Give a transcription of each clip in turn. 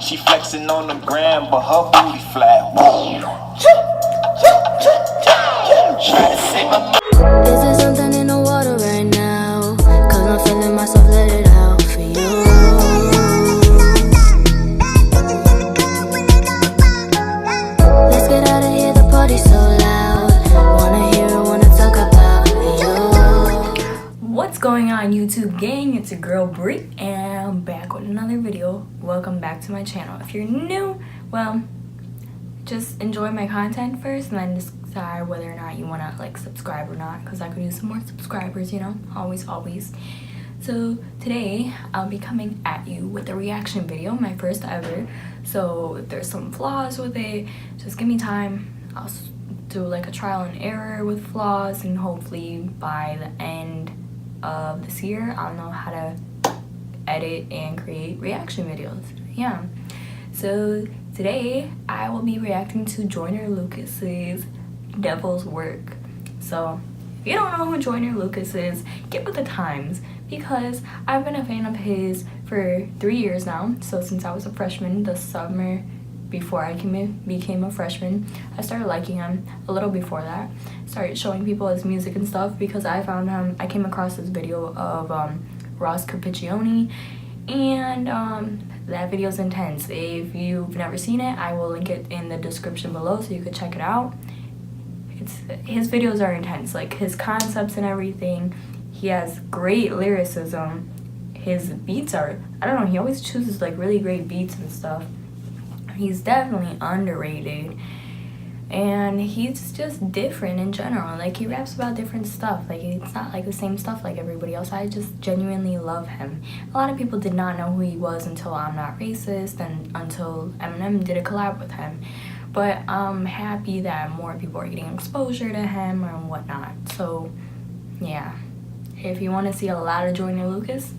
She flexing on the gram, but her booty flat. Whoa. Try to save my mind. Is there something in the water right now? Cause I'm feeling myself, let it out for you. Let's get out of here, the party's so loud. Wanna hear it, wanna talk about you. What's going on, YouTube gang? It's your girl Brie and I'm back with another video. Welcome back to my channel. If you're new, well, just enjoy my content first and then decide whether or not you want to like subscribe or not, because I could use some more subscribers, you know, always. So today I'll be coming at you with a reaction video, my first ever. So if there's some flaws with it, just give me time. I'll do like a trial and error with flaws, and hopefully by the end of this year I'll know how to edit and create reaction videos. Yeah, so today I will be reacting to Joyner Lucas's Devil's Work. So if you don't know who Joyner Lucas is, get with the times, because I've been a fan of his for 3 years now. So since I was a freshman, the summer before I became a freshman, I started liking him. A little before that, started showing people his music and stuff, because I found him, I came across this video of Ross Capicchione, and that video's intense. If you've never seen it, I will link it in the description below so you could check it out. His videos are intense, like his concepts and everything. He has great lyricism. His beats are, I don't know, he always chooses like really great beats and stuff. He's definitely underrated, and he's just different in general. Like, he raps about different stuff. Like, it's not like the same stuff like everybody else. I just genuinely love him. A lot of people did not know who he was until I'm Not Racist and until Eminem did a collab with him. But I'm happy that more people are getting exposure to him and whatnot. So yeah, if you want to see a lot of Joyner Lucas,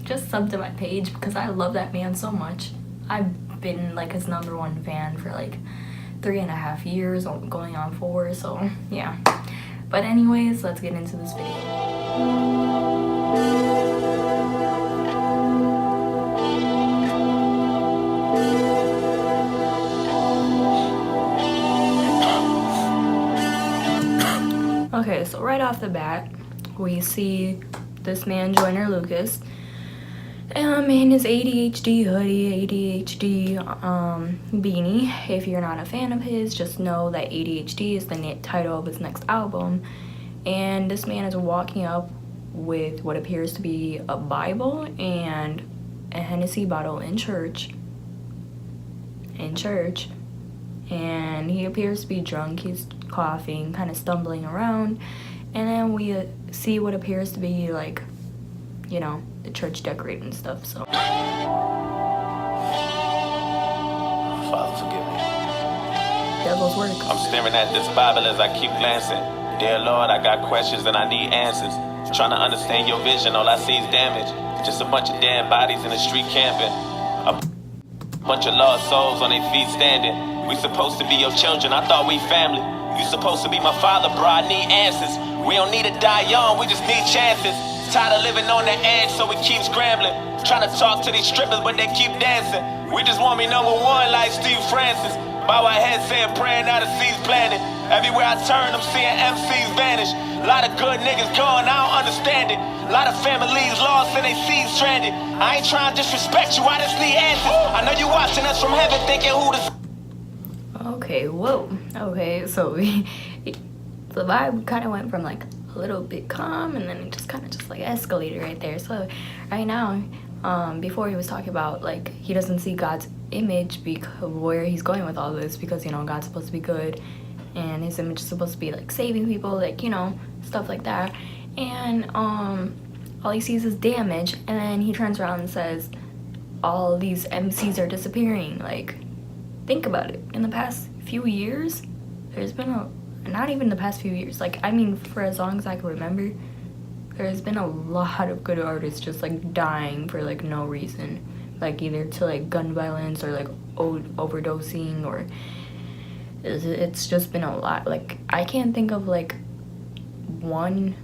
just sub to my page, because I love that man so much. I've been like his #1 fan for like 3.5 years, going on 4, so yeah. But anyways, let's get into this video. Okay, so right off the bat, we see this man, Joyner Lucas, in his ADHD hoodie, ADHD beanie. If you're not a fan of his, just know that ADHD is the title of his next album. And this man is walking up with what appears to be a Bible and a Hennessy bottle in church. And he appears to be drunk. He's coughing, kind of stumbling around, and then we see what appears to be like, you know, the church decorating stuff. So Father, forgive me. Devil's Work. I'm staring at this Bible as I keep glancing. Dear Lord, I got questions and I need answers. Trying to understand your vision, all I see is damage. Just a bunch of dead bodies in the street camping. A bunch of lost souls on their feet standing. We supposed to be your children, I thought we family. You supposed to be my father, bro, I need answers. We don't need to die young, we just need chances. Tired of living on the edge, so we keep scrambling. Trying to talk to these strippers, but they keep dancing. We just want me #1 like Steve Francis. Bow our heads saying praying, now the seeds planted. Everywhere I turn, I'm seeing MCs vanish. A lot of good niggas gone, I don't understand it. A lot of families lost and they seeds stranded. I ain't trying to disrespect you, I just need answers. I know you watching us from heaven thinking who this. Okay, whoa. Okay, so the vibe kind of went from like a little bit calm, and then it just kind of just like escalated right there. So right now, before he was talking about like he doesn't see God's image, because where he's going with all this, because, you know, God's supposed to be good and his image is supposed to be like saving people, like, you know, stuff like that. And all he sees is damage, and then he turns around and says all these MCs are disappearing. Like, think about it. In the past few years, there's been not even the past few years, like, I mean, for as long as I can remember, there's been a lot of good artists just like dying for like no reason, like either to like gun violence or like overdosing, or it's just been a lot. Like, I can't think of like one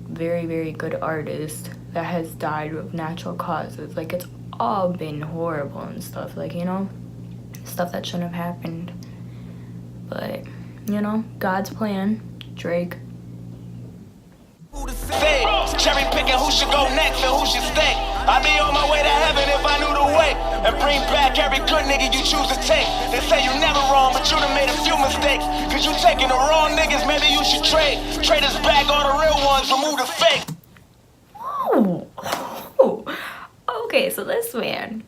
very, very good artist that has died of natural causes. Like, it's all been horrible and stuff, like, you know, stuff that shouldn't have happened. But, you know, God's plan. Drake. Cherry picking who should go next and who should stay. I'd be on my way to heaven if I knew the way. And bring back every good nigga you choose to take. They say you never wrong, but you done made a few mistakes. Cause you taking the wrong niggas, maybe you should trade. Trade us back all the real ones, remove the fake. Oh. Okay, so this man,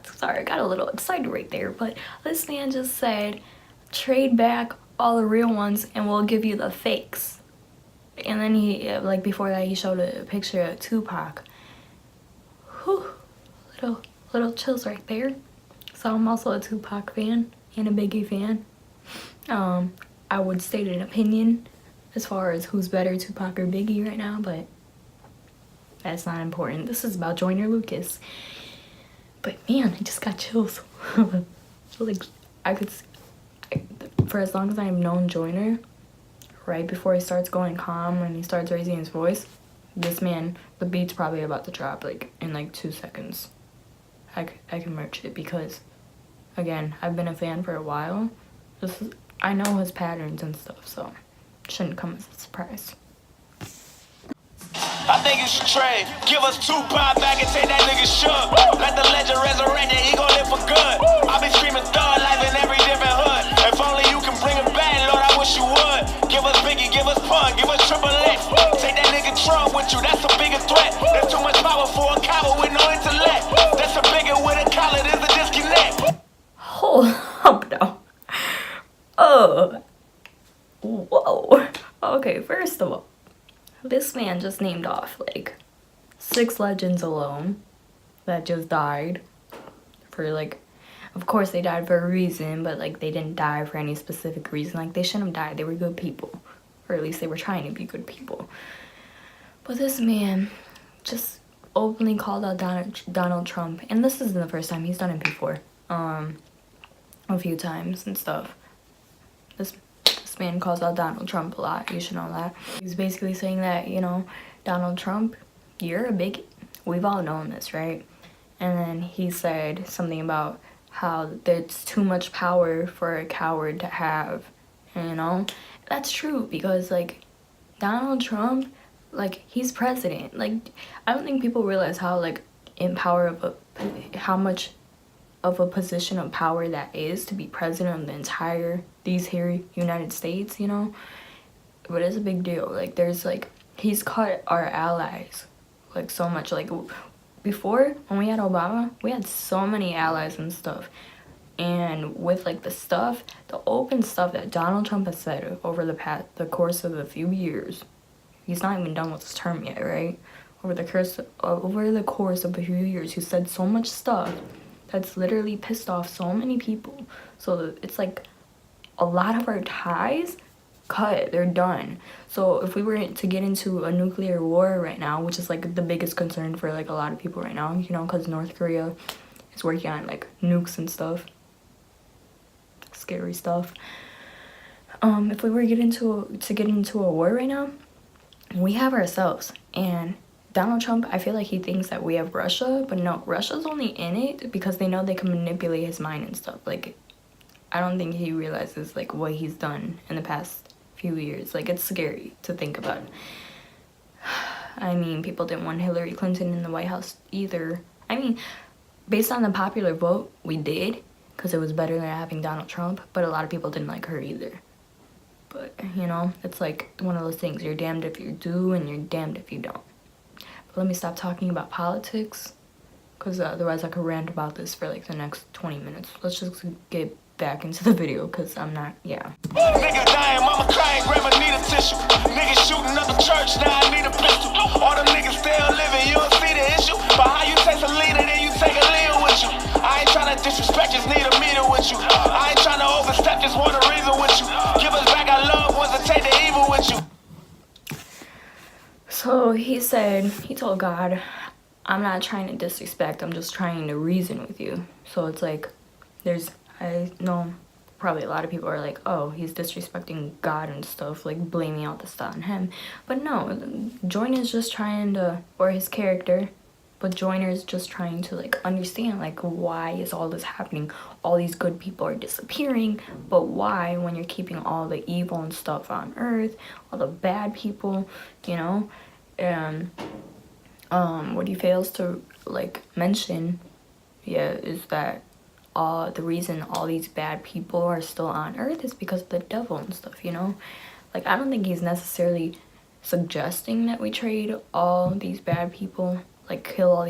sorry, I got a little excited right there, but this man just said, trade back all the real ones and we'll give you the fakes. And then he, like, before that, he showed a picture of Tupac. Whew, little chills right there. So I'm also a Tupac fan and a Biggie fan. I would state an opinion as far as who's better, Tupac or Biggie right now, but that's not important. This is about Joyner Lucas. But man, I just got chills. Like, I could, for as long as I've known Joyner, right before he starts going calm and he starts raising his voice, this man, the beat's probably about to drop like in like 2 seconds. I can merch it because, again, I've been a fan for a while. I know his patterns and stuff, so it shouldn't come as a surprise. I think you should trade. Give us Tupac back and take that nigga shook. Let the legend resurrect and he gon' live for good. I'll be screaming thug life in every different hood. If only you can bring it back, Lord, I wish you would. Give us Biggie, give us Pun, give us Triple X. Take that nigga Trump with you, that's a bigger threat. There's too much power for a coward with no intellect. That's a bigger with a collar, there's a disconnect. Hold up now. Oh. Whoa. Okay, first of all, this man just named off like 6 legends alone that just died for, like, of course they died for a reason, but like they didn't die for any specific reason. Like, they shouldn't have died. They were good people, or at least they were trying to be good people. But this man just openly called out Donald Trump, and this isn't the first time. He's done it before, a few times and stuff. This man calls out Donald Trump a lot. You should know that. He's basically saying that, you know, Donald Trump, you're a bigot. We've all known this, right? And then he said something about how there's too much power for a coward to have, you know? That's true, because, like, Donald Trump, like, he's president. Like, I don't think people realize how, like, in power of how much of a position of power that is to be president of the entire these here United States, you know. But it's a big deal. Like, there's, like, he's cut our allies like so much. Like, before, when we had Obama, we had so many allies and stuff. And with, like, the open stuff that Donald Trump has said over the course of a few years, he's not even done with his term yet, right? Over the course of a few years, he said so much stuff that's literally pissed off so many people. So it's like a lot of our ties cut, they're done. So if we were to get into a nuclear war right now, which is like the biggest concern for like a lot of people right now, you know, because North Korea is working on like nukes and stuff, scary stuff. If we were to get into a war right now, we have ourselves. And Donald Trump, I feel like he thinks that we have Russia, but no, Russia's only in it because they know they can manipulate his mind and stuff. Like, I don't think he realizes, like, what he's done in the past few years. Like, it's scary to think about. I mean, people didn't want Hillary Clinton in the White House either. I mean, based on the popular vote, we did, because it was better than having Donald Trump, but a lot of people didn't like her either. But, you know, it's like one of those things. You're damned if you do, and you're damned if you don't. Let me stop talking about politics, because otherwise I could rant about this for like the next 20 minutes. Let's just get back into the video, because I'm not, yeah. Niggas dying, mama crying, grandma need a tissue. Niggas shooting up the church, now I need a pistol. All them niggas still living, you don't see the issue. But how you take a leader, then you take a leader with you. I ain't trying to disrespect, just need a meter with you. I ain't trying to overstep, just want a reason with you. Give us back our loved ones and take the evil with you. So he told God, I'm not trying to disrespect, I'm just trying to reason with you. So it's like, I know probably a lot of people are like, oh, he's disrespecting God and stuff, like blaming all the stuff on him. But no, Joyner is just trying to, or his character, But Joyner's just trying to like understand like why is all this happening? All these good people are disappearing, but why when you're keeping all the evil and stuff on Earth, all the bad people, you know? And what he fails to like mention, is that the reason all these bad people are still on Earth is because of the devil and stuff, you know? Like, I don't think he's necessarily suggesting that we trade all these bad people, like kill all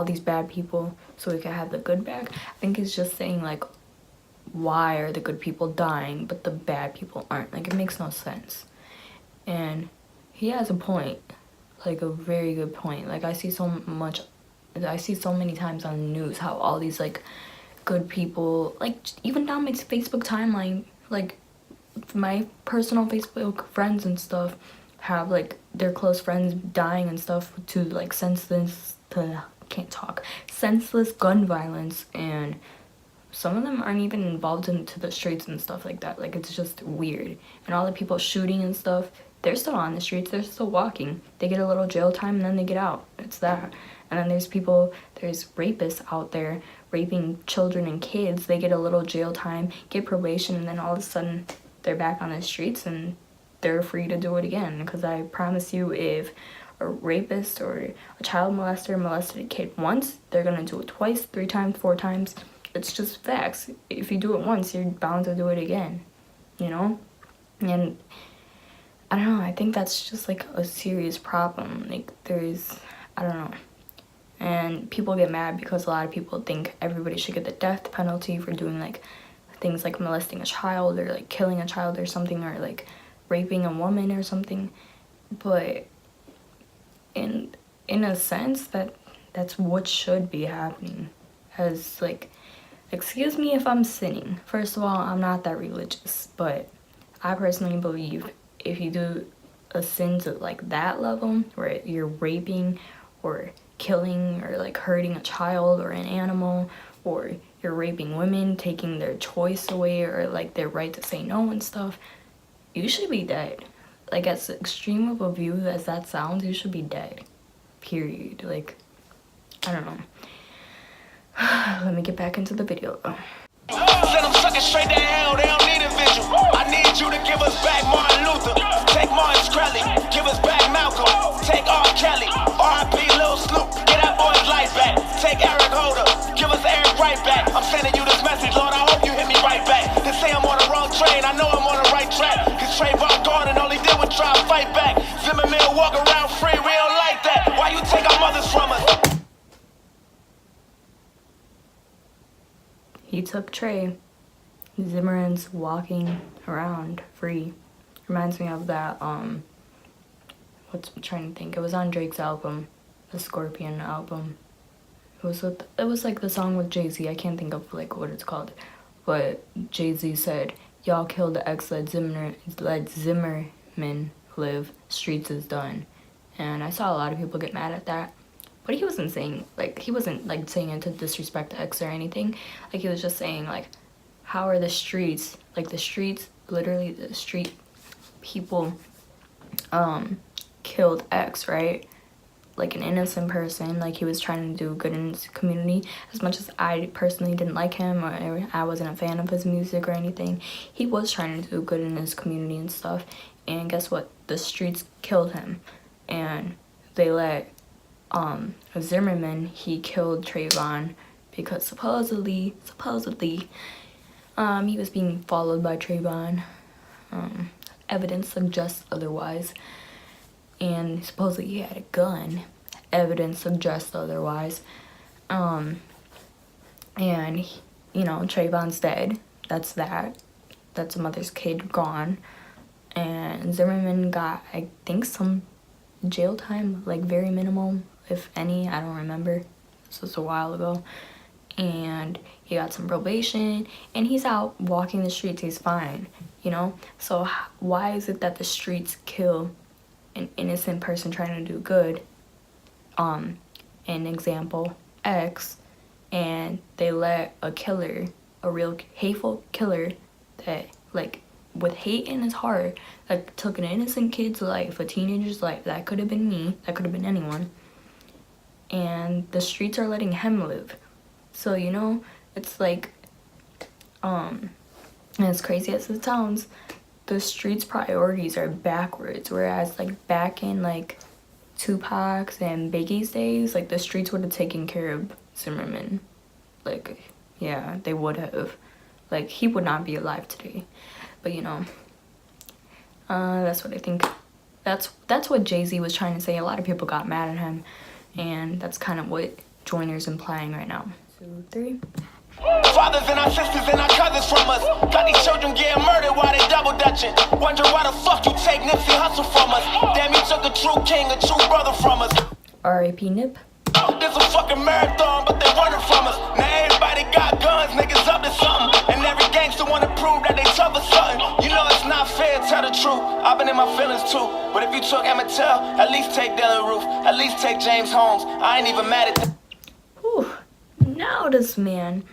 these bad people so we can have the good back. I think he's just saying like, why are the good people dying but the bad people aren't? Like, it makes no sense. And he has a point, like a very good point. Like, I see so many times on the news how all these like good people, like even down my Facebook timeline, like my personal Facebook friends and stuff have like their close friends dying and stuff to like senseless gun violence, and some of them aren't even involved into the streets and stuff like that. Like, it's just weird. And all the people shooting and stuff, they're still on the streets, they're still walking. They get a little jail time and then they get out. It's that. And then there's rapists out there raping children and kids. They get a little jail time, get probation, and then all of a sudden they're back on the streets and they're free to do it again. Because I promise you, if a rapist or a child molester molested a kid once, they're gonna do it twice, 3 times, 4 times. It's just facts. If you do it once, you're bound to do it again, you know? And I don't know, I think that's just like a serious problem. Like, I don't know. And people get mad because a lot of people think everybody should get the death penalty for doing like things like molesting a child or like killing a child or something, or like raping a woman or something. But in a sense, that's what should be happening. As like, excuse me if I'm sinning. First of all, I'm not that religious, but I personally believe if you do a sin to like that level where you're raping or killing or like hurting a child or an animal, or you're raping women, taking their choice away or like their right to say no and stuff, you should be dead. Like, as extreme of a view as that sounds, you should be dead, period. Like, I don't know. Let me get back into the video though. Send them suckers straight to hell, they don't need a visual. I need you to give us back Martin Luther, take Martin Shkreli, give us back Malcolm, take R. Kelly, R.I.P. Lil Snoop, get that boy's life back, take Eric Holder, give us Eric right back. I'm sending you this message, Lord, I hope you hit me right back. They say I'm on the wrong train, I know I'm on the right track, cause Trayvon Garden all he did was try to fight back. Zimmerman walk around free, we don't like that. Why you take our mothers from us? He took Trey. Zimmerman's walking around free. Reminds me of that, I'm trying to think. It was on Drake's album, the Scorpion album. It was like the song with Jay-Z. I can't think of like what it's called. But Jay-Z said, y'all killed the ex, let Zimmerman live, streets is done. And I saw a lot of people get mad at that. But he wasn't saying it to disrespect the ex or anything. Like, he was just saying, like, how are the streets, literally the street people, killed X, right? Like, an innocent person. Like, he was trying to do good in his community. As much as I personally didn't like him, or I wasn't a fan of his music or anything, he was trying to do good in his community and stuff. And guess what? The streets killed him. And they let Zimmerman, he killed Trayvon because supposedly he was being followed by Trayvon. Evidence suggests otherwise. And supposedly he had a gun. Evidence suggests otherwise. And you know, Trayvon's dead. That's that. That's a mother's kid gone. And Zimmerman got, I think, some jail time, like very minimal, if any, I don't remember. This was a while ago. And he got some probation, and he's out walking the streets, he's fine, you know? So why is it that the streets kill an innocent person trying to do good, an example, X, and they let a killer, a real hateful killer that, like, with hate in his heart, that took an innocent kid's life, a teenager's life, that could have been me, that could have been anyone, and the streets are letting him live. So, you know, it's like, as crazy as it sounds, the streets' priorities are backwards. Whereas, like, back in, like, Tupac's and Biggie's days, like, the streets would have taken care of Zimmerman. Like, yeah, they would have. Like, he would not be alive today. But, you know, that's what I think. That's what Jay-Z was trying to say. A lot of people got mad at him, and that's kind of what Joyner's implying right now. 2, 3. Fathers and our sisters and our cousins from us. Got these children getting murdered while they double dutching. Wonder why the fuck you take Nipsey Hussle from us. Damn, you took a true king, a true brother from us. R.I.P. Nip. There's a fucking marathon, but they running from us. Now everybody got guns, niggas up to something. And every gangster wanna prove that they tough or something. You know it's not fair, tell the truth. I've been in my feelings too. But if you took Emmett Till, at least take Dylan Roof. At least take James Holmes. I ain't even mad at that. Whew. Now this man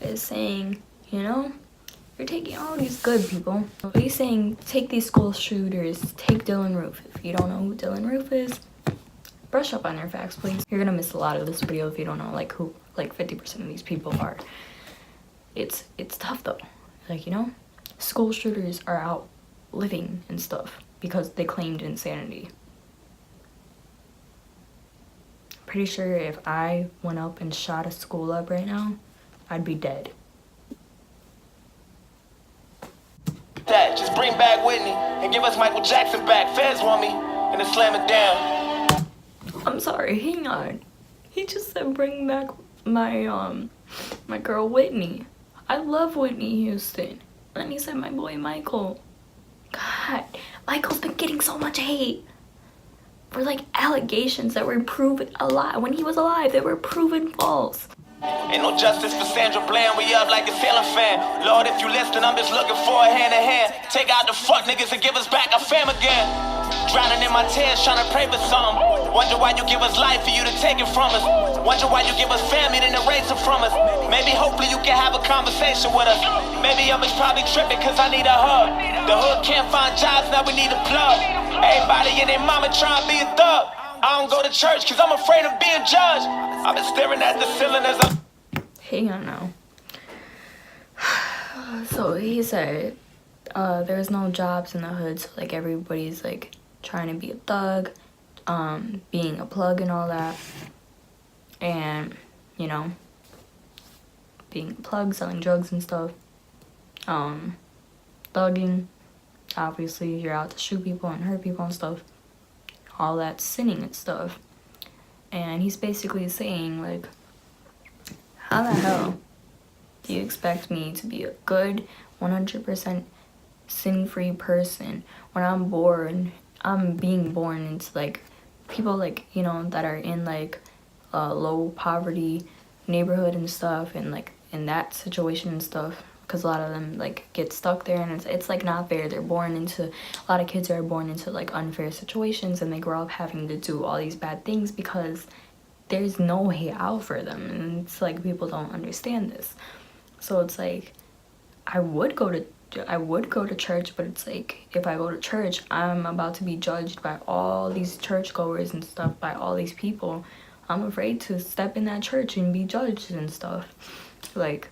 is saying, you know, you're taking all these good people. He's saying, take these school shooters, take Dylan Roof. If you don't know who Dylan Roof is, brush up on your facts, please. You're gonna miss a lot of this video if you don't know, like, who, like, 50% of these people are. It's tough, though. Like, you know, school shooters are out living and stuff because they claimed insanity. Pretty sure if I went up and shot a school up right now, I'd be dead. That just bring back Whitney and give us Michael Jackson back. Feds want me and then slam it down. I'm sorry, hang on. He just said bring back my my girl Whitney. I love Whitney Houston. And he said my boy Michael. God, Michael's been getting so much hate for like allegations that were proven alive. When he was alive, they were proven false. Ain't no justice for Sandra Bland, we up like a sailing fan. Lord, if you listen, I'm just looking for a hand in hand. Take out the fuck niggas and give us back our fam again. Drowning in my tears, trying to pray for something. Wonder why you give us life for you to take it from us. Wonder why you give us family then erase it from us. Maybe hopefully you can have a conversation with us. Maybe I'm just probably tripping cause I need a hug. The hood can't find jobs, now we need a plug. Everybody and their mama trying to be a thug. I don't go to church cause I'm afraid of being judged. I've been staring at the ceiling as I'm... Hang on now. So he said there's no jobs in the hood, so like everybody's like trying to be a thug, being a plug and all that. And, you know, being a plug, selling drugs and stuff. Thugging. Obviously you're out to shoot people and hurt people and stuff. All that sinning and stuff. And he's basically saying, like, how the hell do you expect me to be a good 100% sin-free person when I'm being born into like people like, you know, that are in like low poverty neighborhood and stuff, and like in that situation and stuff, because a lot of them like get stuck there, and it's like not fair. They're born into, a lot of kids are born into like unfair situations, and they grow up having to do all these bad things because there's no way out for them. And it's like people don't understand this. So it's like I would go to church, but it's like if I go to church, I'm about to be judged by all these churchgoers and stuff, by all these people. I'm afraid to step in that church and be judged and stuff. Like,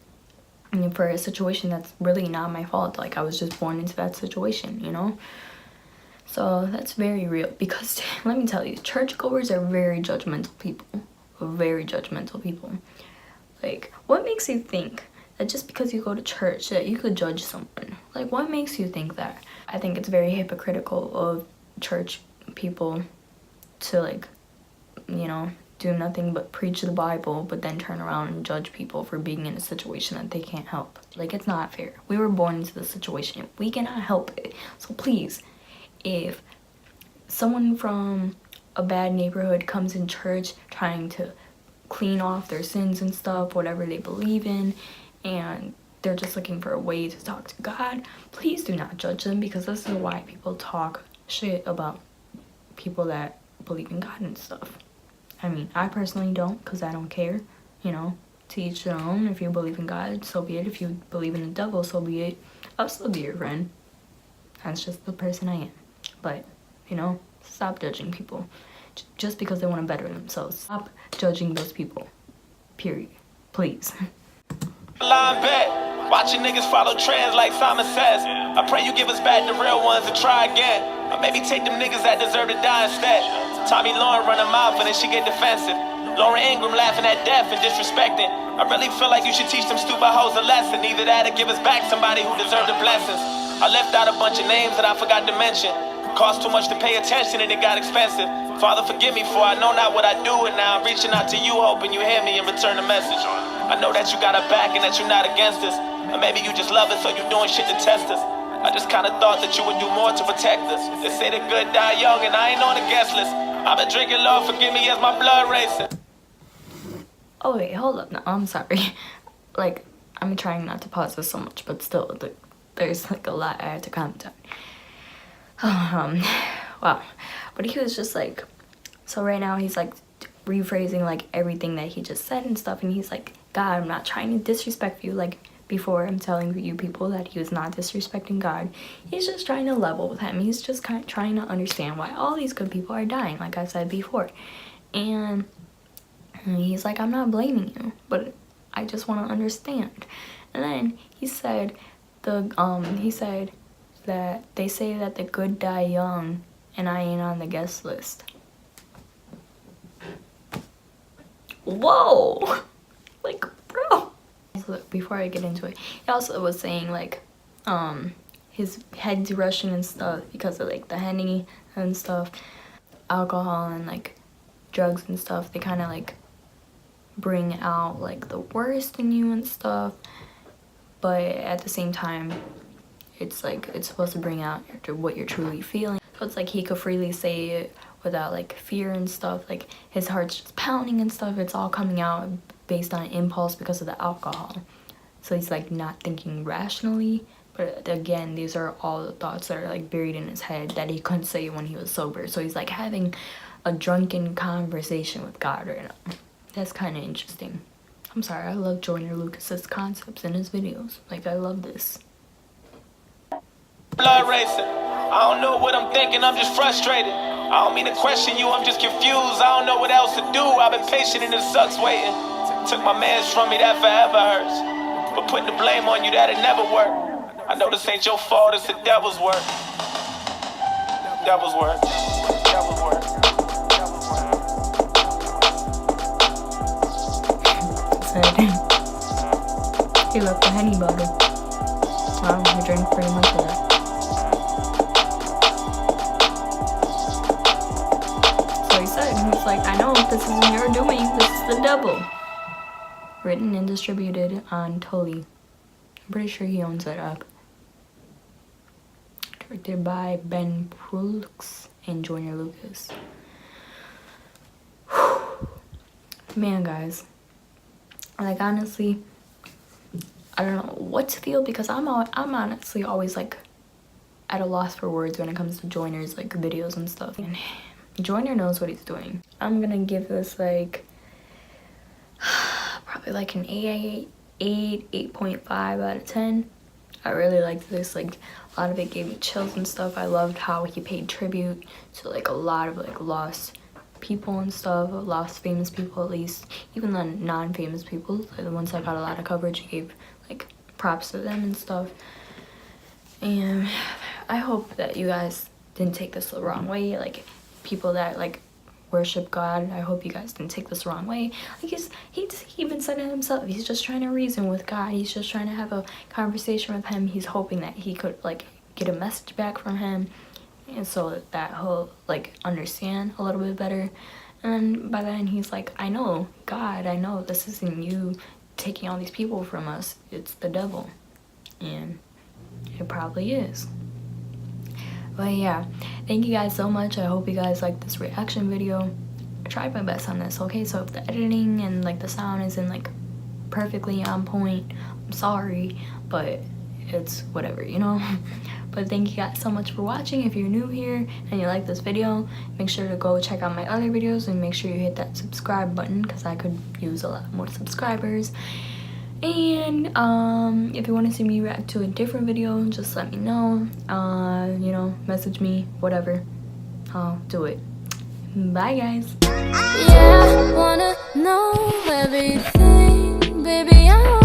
I mean, for a situation that's really not my fault. Like, I was just born into that situation, you know? So that's very real, because let me tell you, churchgoers are very judgmental people. Very judgmental people. Like, what makes you think that just because you go to church that you could judge someone? Like, what makes you think that? I think it's very hypocritical of church people to, like, you know, do nothing but preach the Bible, but then turn around and judge people for being in a situation that they can't help. Like, it's not fair. We were born into this situation. We cannot help it. So please, if someone from a bad neighborhood comes in church trying to clean off their sins and stuff, whatever they believe in, and they're just looking for a way to talk to God, please do not judge them, because this is why people talk shit about people that believe in God and stuff. I mean, I personally don't, because I don't care, you know, to each their own. If you believe in God, so be it. If you believe in the devil, so be it. I'll still be your friend. That's just the person I am. But, you know, stop judging people. just because they want to better themselves. Stop judging those people, period, please. Line bet. Watching niggas follow trends like Simon says. I pray you give us back the real ones and try again. Or maybe take them niggas that deserve to die instead. Tommy Lauren run her mouth and then she get defensive. Lauren Ingram laughing at death and disrespecting. I really feel like you should teach them stupid hoes a lesson. Either that or give us back somebody who deserved the blessings. I left out a bunch of names that I forgot to mention. Cost too much to pay attention and it got expensive. Father, forgive me for I know not what I do, and now I'm reaching out to you hoping you hear me and return the message. I know that you got our back and that you're not against us. Or maybe you just love us so you're doing shit to test us. I just kinda thought that you would do more to protect us. They say the good die young and I ain't on the guest list. I've been drinking, Lord, forgive me as my blood racing. Oh wait, hold up, no, I'm sorry. Like, I'm trying not to pause this so much, but still, there's like a lot I had to comment on. Wow. But he was just like, so right now he's like rephrasing like everything that he just said and stuff, and he's like, God, I'm not trying to disrespect you. Like before, I'm telling you people that he was not disrespecting God. He's just trying to level with him. He's just kind of trying to understand why all these good people are dying, like I said before. And he's like, I'm not blaming you, but I just want to understand. And then he said he said that they say that the good die young and I ain't on the guest list. Whoa! Like, bro. So before I get into it, he also was saying like his head's rushing and stuff because of like the Henny and stuff, alcohol and like drugs and stuff. They kind of like bring out like the worst in you and stuff, but at the same time it's like it's supposed to bring out what you're truly feeling. So it's like he could freely say it without like fear and stuff. Like his heart's just pounding and stuff. It's all coming out based on impulse because of the alcohol. So he's like not thinking rationally, but again, these are all the thoughts that are like buried in his head that he couldn't say when he was sober. So he's like having a drunken conversation with God right now. That's kind of interesting. I'm sorry, I love Joyner Lucas's concepts in his videos. Like, I love this. Blood racing. I don't know what I'm thinking, I'm just frustrated. I don't mean to question you, I'm just confused. I don't know what else to do. I've been patient and it sucks waiting. Took my mans from me, that forever hurts. But putting the blame on you, that'll never work. I know this ain't your fault, it's the devil's work. Devil's work. Devil's work. He left the Henny bottle. Wow, he drank pretty much of that. So he said, he's like, I know this isn't your doing, this is the devil. Written and distributed on Tully. I'm pretty sure he owns that app. Directed by Ben Prulux and Joyner Lucas. Man, guys. Like, honestly, I don't know what to feel because I'm honestly always like at a loss for words when it comes to Joyner's like videos and stuff. And Joyner knows what he's doing. I'm gonna give this like probably like an 8.5 out of 10. I really liked this. Like, a lot of it gave me chills and stuff. I loved how he paid tribute to like a lot of like lost people and stuff, lost famous people, at least even the non-famous people, the ones that got a lot of coverage. He gave like props to them and stuff. And I hope that you guys didn't take this the wrong way, like people that like worship God. I hope you guys didn't take this the wrong way. Like he even said it himself, he's just trying to reason with God. He's just trying to have a conversation with him. He's hoping that he could like get a message back from him, and so that he'll like understand a little bit better. And by then he's like, I know, God, I know this isn't you taking all these people from us, it's the devil. And it probably is. But yeah, thank you guys so much. I hope you guys like this reaction video. I tried my best on this, okay? So if the editing and like the sound isn't like perfectly on point, I'm sorry, but it's whatever, you know. But thank you guys so much for watching. If you're new here and you like this video, make sure to go check out my other videos and make sure you hit that subscribe button because I could use a lot more subscribers. And if you want to see me react to a different video, just let me know. You know, message me, whatever, I'll do it. Bye, guys. Yeah, I wanna know everything, baby. I